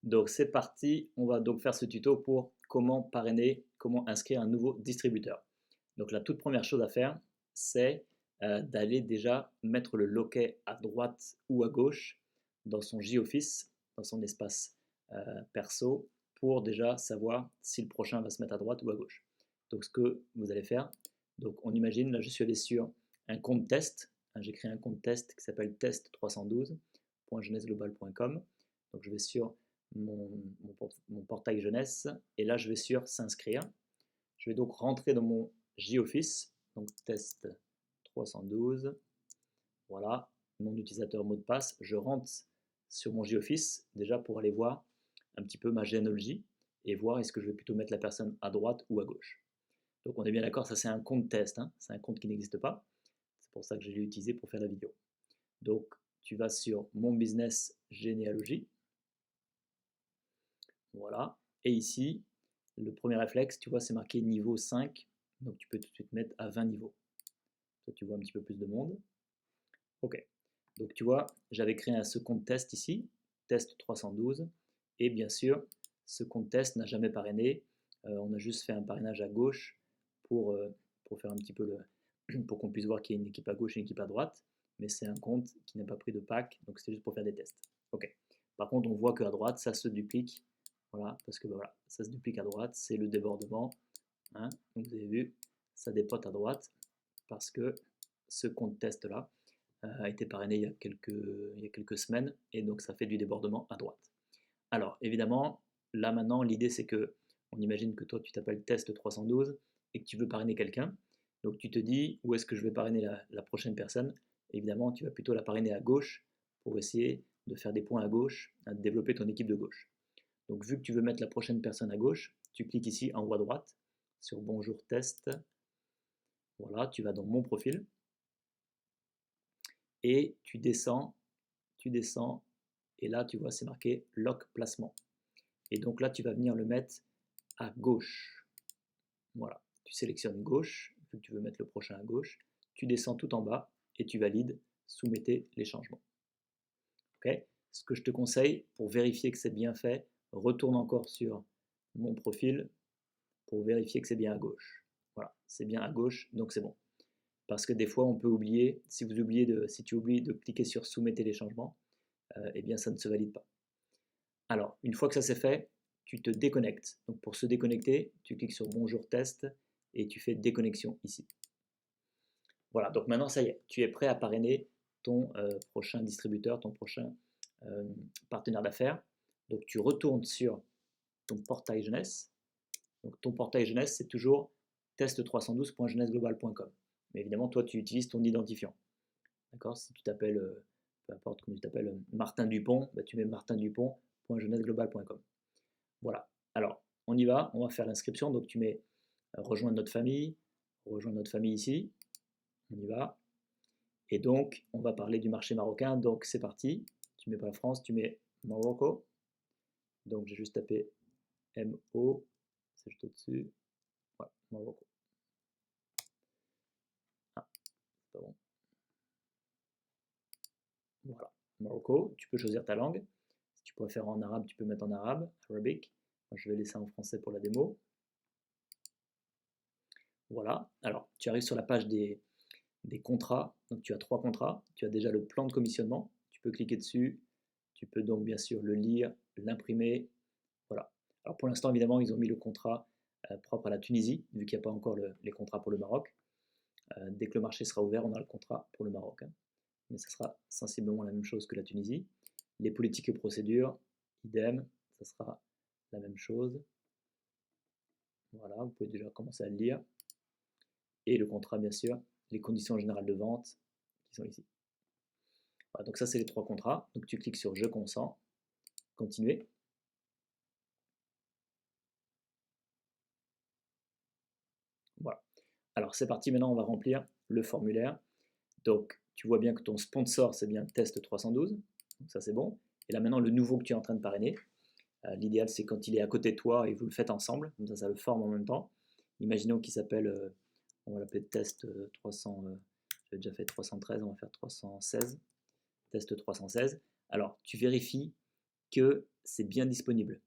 Donc c'est parti, on va donc faire ce tuto pour comment parrainer, comment inscrire un nouveau distributeur. Donc la toute première chose à faire, c'est d'aller déjà mettre le loquet à droite ou à gauche dans son J-Office, dans son espace perso, pour déjà savoir si le prochain va se mettre à droite ou à gauche. Donc ce que vous allez faire, donc on imagine, là je suis allé sur un compte test, j'ai créé un compte test qui s'appelle test312.jeunesse-globale.com. Donc je vais sur mon portail jeunesse et là je vais sur s'inscrire. Je vais donc rentrer dans mon J-Office, donc test 312, voilà, nom d'utilisateur, mot de passe. Je rentre sur mon J-Office déjà pour aller voir un petit peu ma généalogie et voir est-ce que je vais plutôt mettre la personne à droite ou à gauche. Donc on est bien d'accord, ça c'est un compte test, hein, c'est un compte qui n'existe pas. C'est pour ça que je l'ai utilisé pour faire la vidéo. Donc tu vas sur mon business généalogie. Voilà. Et ici, le premier réflexe, tu vois, c'est marqué niveau 5. Donc tu peux tout de suite mettre à 20 niveaux. Toi, tu vois un petit peu plus de monde. Ok. Donc tu vois, j'avais créé ce compte test ici, test 312. Et bien sûr, ce compte test n'a jamais parrainé. On a juste fait un parrainage à gauche pour, pour faire un petit peu pour qu'on puisse voir qu'il y a une équipe à gauche et une équipe à droite. Mais c'est un compte qui n'a pas pris de pack, donc c'était juste pour faire des tests. Ok. Par contre, on voit qu'à droite, ça se duplique. Voilà, parce que voilà, ça se duplique à droite, c'est le débordement. Hein. Donc vous avez vu, ça dépote à droite parce que ce compte test là a été parrainé il y a quelques semaines et donc ça fait du débordement à droite. Alors évidemment, là maintenant, l'idée c'est que on imagine que toi tu t'appelles test 312 et que tu veux parrainer quelqu'un. Donc tu te dis où est-ce que je vais parrainer la prochaine personne. Évidemment, tu vas plutôt la parrainer à gauche pour essayer de faire des points à gauche, de développer ton équipe de gauche. Donc vu que tu veux mettre la prochaine personne à gauche, tu cliques ici en haut à droite sur Bonjour test. Voilà, tu vas dans Mon profil et tu descends et là tu vois c'est marqué Lock placement. Et donc là tu vas venir le mettre à gauche. Voilà, tu sélectionnes gauche, vu que tu veux mettre le prochain à gauche, tu descends tout en bas et tu valides, soumettez les changements. Ok. Ce que je te conseille pour vérifier que c'est bien fait, retourne encore sur Mon profil pour vérifier que c'est bien à gauche. Voilà, c'est bien à gauche, donc c'est bon. Parce que des fois, on peut oublier, si tu oublies de cliquer sur soumettez les changements, eh bien ça ne se valide pas. Alors, une fois que ça c'est fait, tu te déconnectes. Donc pour se déconnecter, tu cliques sur Bonjour test et tu fais déconnexion ici. Voilà, donc maintenant ça y est, tu es prêt à parrainer ton prochain distributeur, ton prochain partenaire d'affaires. Donc tu retournes sur ton portail jeunesse. Donc ton portail jeunesse, c'est toujours test312.jeunesse-globale.com. Mais évidemment, toi, tu utilises ton identifiant. D'accord. Si tu t'appelles, peu importe comment tu t'appelles, Martin Dupont, bah, tu mets martindupont.jeunesse-globale.com. Voilà. Alors, on y va, on va faire l'inscription. Donc tu mets rejoindre notre famille ici. On y va. Et donc, on va parler du marché marocain. Donc c'est parti. Tu mets pas la France, tu mets Morocco. Donc j'ai juste tapé MO, c'est juste au-dessus. Voilà, Morocco. Ah, c'est pas bon. Voilà, Morocco, tu peux choisir ta langue. Si tu préfères en arabe, tu peux mettre en arabe, arabic. Moi, je vais laisser en français pour la démo. Voilà, alors tu arrives sur la page des contrats. Donc tu as 3 contrats. Tu as déjà le plan de commissionnement. Tu peux cliquer dessus. Tu peux donc bien sûr le lire, l'imprimer. Voilà. Alors pour l'instant, évidemment, ils ont mis le contrat propre à la Tunisie, vu qu'il n'y a pas encore les contrats pour le Maroc. Dès que le marché sera ouvert, on a le contrat pour le Maroc. Hein. Mais ça sera sensiblement la même chose que la Tunisie. Les politiques et procédures, idem, ça sera la même chose. Voilà, vous pouvez déjà commencer à le lire. Et le contrat, bien sûr, les conditions générales de vente qui sont ici. Voilà, donc ça, c'est les 3 contrats. Donc tu cliques sur Je consens, continuer. Voilà. Alors c'est parti, maintenant on va remplir le formulaire. Donc tu vois bien que ton sponsor, c'est bien Test 312. Donc ça, c'est bon. Et là, maintenant, le nouveau que tu es en train de parrainer. L'idéal, c'est quand il est à côté de toi et vous le faites ensemble, comme ça le forme en même temps. Imaginons qu'il s'appelle, on va l'appeler test 300, j'avais déjà fait 313, on va faire 316, test 316. Alors, tu vérifies que c'est bien disponible.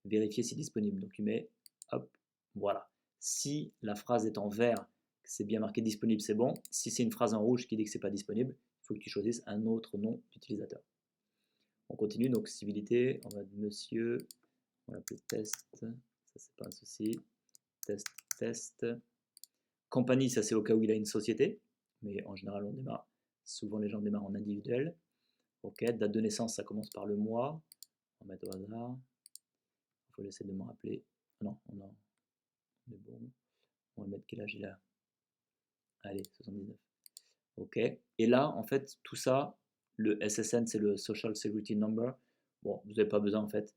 Vérifier si disponible. Donc tu mets, hop, voilà. Si la phrase est en vert, c'est bien marqué disponible, c'est bon. Si c'est une phrase en rouge qui dit que c'est pas disponible, il faut que tu choisisses un autre nom d'utilisateur. On continue, donc civilité, on va dire monsieur, on va l'appeler test, ça c'est pas un souci, test. Compagnie, ça c'est au cas où il a une société, mais en général on démarre, souvent les gens démarrent en individuel. Ok, date de naissance, ça commence par le mois, on va mettre au hasard, il faut essayer de me rappeler, non, on est bon, on va mettre quel âge il a, allez, 79. Ok, et là en fait tout ça, le SSN c'est le Social Security Number, bon vous n'avez pas besoin en fait,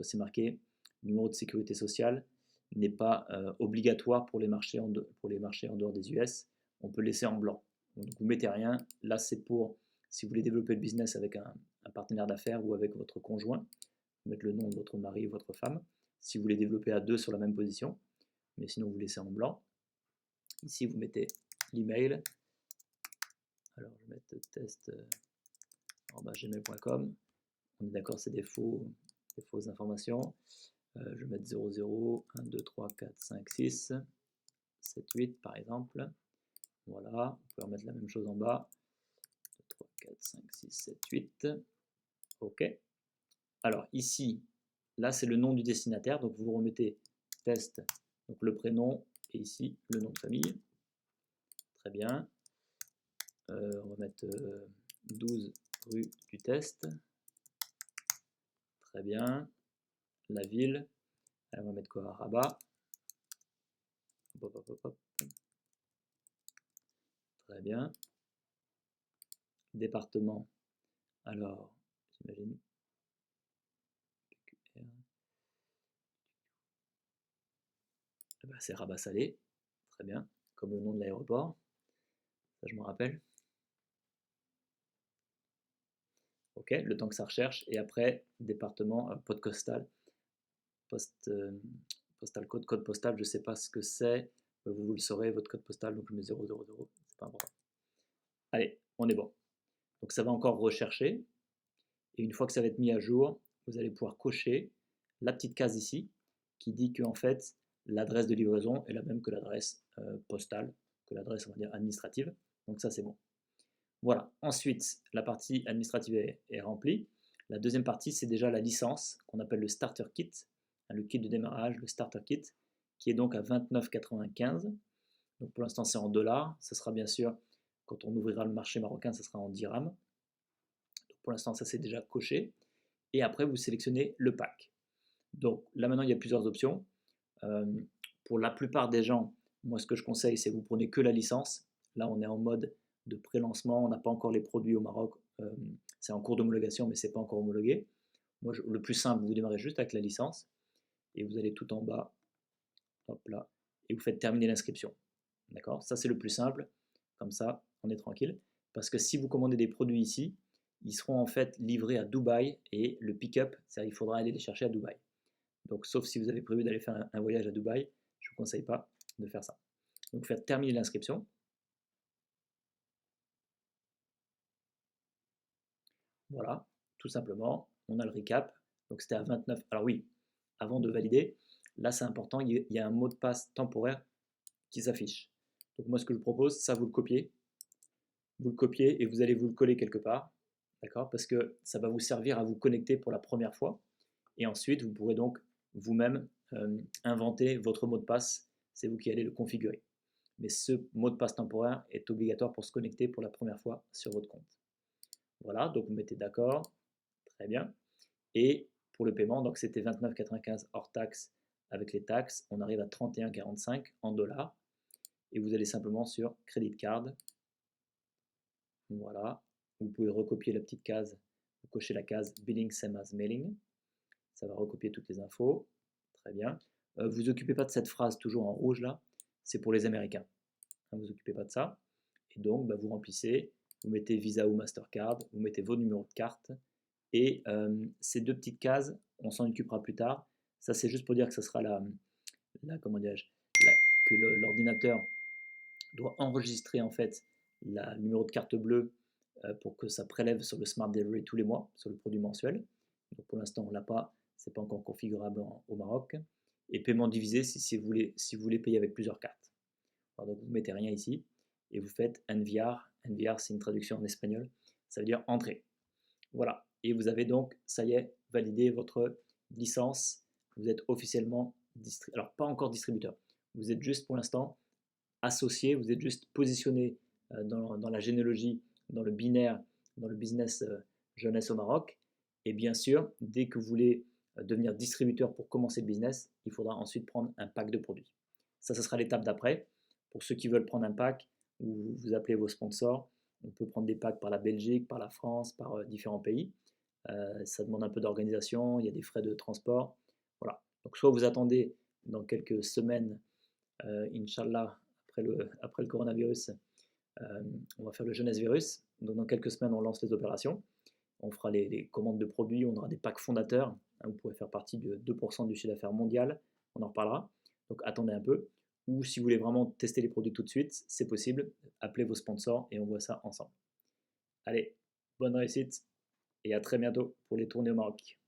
c'est marqué, numéro de sécurité sociale n'est pas obligatoire pour les marchés en dehors des US, on peut laisser en blanc. Donc vous mettez rien, là c'est pour si vous voulez développer le business avec un partenaire d'affaires ou avec votre conjoint, vous mettez le nom de votre mari ou votre femme, si vous voulez développer à deux sur la même position, mais sinon vous laissez en blanc. Ici vous mettez l'email, alors je vais mettre test@gmail.com, on est d'accord c'est des fausses informations. Je vais mettre 00, 1, 2, 3, 4, 5, 6, 7, 8 par exemple. Voilà, vous pouvez remettre la même chose en bas. 2, 3, 4, 5, 6, 7, 8. OK. Alors ici, là c'est le nom du destinataire, donc vous remettez test, donc le prénom, et ici le nom de famille. Très bien. On va mettre 12 rue du Test. Très bien. La ville. On va mettre quoi? Rabat. Hop, hop, hop, hop. Très bien. Département. Alors, j'imagine. C'est Rabat Salé. Très bien. Comme le nom de l'aéroport. Ça, je me rappelle. Ok, le temps que ça recherche. Et après, département, postal. Postal code postal, je ne sais pas ce que c'est. Vous le saurez, votre code postal, donc je mets 000. C'est pas important. Allez, on est bon. Donc ça va encore rechercher. Et une fois que ça va être mis à jour, vous allez pouvoir cocher la petite case ici qui dit que en fait l'adresse de livraison est la même que l'adresse postale, que l'adresse on va dire administrative. Donc ça c'est bon. Voilà. Ensuite, la partie administrative est remplie. La deuxième partie, c'est déjà la licence qu'on appelle le starter kit, le kit de démarrage, le starter kit, qui est donc à 29,95. Donc pour l'instant c'est en dollars. Ce sera bien sûr quand on ouvrira le marché marocain, ce sera en dirhams. Pour l'instant, ça c'est déjà coché. Et après, vous sélectionnez le pack. Donc là maintenant, il y a plusieurs options. Pour la plupart des gens, moi ce que je conseille, c'est vous prenez que la licence. Là, on est en mode de pré-lancement, on n'a pas encore les produits au Maroc. C'est en cours d'homologation, mais ce n'est pas encore homologué. Moi, le plus simple, vous démarrez juste avec la licence et vous allez tout en bas, hop là, et vous faites terminer l'inscription. D'accord? Ça, c'est le plus simple. Comme ça, on est tranquille. Parce que si vous commandez des produits ici, ils seront en fait livrés à Dubaï et le pick-up, c'est-à-dire il faudra aller les chercher à Dubaï. Donc, sauf si vous avez prévu d'aller faire un voyage à Dubaï, je ne vous conseille pas de faire ça. Donc, faire terminer l'inscription. Voilà, tout simplement, on a le recap. Donc, c'était à 29. Alors oui, avant de valider, là c'est important, il y a un mot de passe temporaire qui s'affiche. Donc, moi ce que je vous propose, ça vous le copiez et vous allez vous le coller quelque part, d'accord? Parce que ça va vous servir à vous connecter pour la première fois. Et ensuite, vous pourrez donc vous-même inventer votre mot de passe. C'est vous qui allez le configurer. Mais ce mot de passe temporaire est obligatoire pour se connecter pour la première fois sur votre compte. Voilà, donc vous mettez d'accord. Très bien. Et pour le paiement, donc c'était 29,95 hors taxe avec les taxes. On arrive à 31,45 en dollars. Et vous allez simplement sur Credit Card. Voilà. Vous pouvez recopier la petite case. Vous cochez la case Billing same as mailing. Ça va recopier toutes les infos. Très bien. Vous occupez pas de cette phrase toujours en rouge là. C'est pour les Américains. Vous occupez pas de ça. Et donc, vous remplissez. Vous mettez Visa ou Mastercard. Vous mettez vos numéros de carte. Et ces deux petites cases, on s'en occupera plus tard. Ça, c'est juste pour dire que ça sera comment dirais-je, que l'ordinateur doit enregistrer en fait le numéro de carte bleue pour que ça prélève sur le Smart Delivery tous les mois, sur le produit mensuel. Donc pour l'instant, on ne l'a pas, c'est pas encore configurable au Maroc. Et paiement divisé si vous voulez payer avec plusieurs cartes. Alors donc vous ne mettez rien ici et vous faites NVR. NVR, c'est une traduction en espagnol, ça veut dire entrée. Voilà, et vous avez donc, ça y est, validé votre licence. Vous êtes officiellement, alors pas encore distributeur, vous êtes juste pour l'instant associé, vous êtes juste positionné dans la généalogie, dans le binaire, dans le business jeunesse au Maroc. Et bien sûr, dès que vous voulez devenir distributeur pour commencer le business, il faudra ensuite prendre un pack de produits. Ça sera l'étape d'après. Pour ceux qui veulent prendre un pack, vous appelez vos sponsors. On peut prendre des packs par la Belgique, par la France, par différents pays. Ça demande un peu d'organisation, il y a des frais de transport. Voilà. Donc soit vous attendez dans quelques semaines, Inch'Allah, après le coronavirus, on va faire le jeunesse virus. Donc dans quelques semaines, on lance les opérations. On fera les commandes de produits, on aura des packs fondateurs. Hein, vous pourrez faire partie de 2% du chiffre d'affaires mondial. On en reparlera. Donc attendez un peu. Ou si vous voulez vraiment tester les produits tout de suite, c'est possible. Appelez vos sponsors et on voit ça ensemble. Allez, bonne réussite et à très bientôt pour les tournées au Maroc.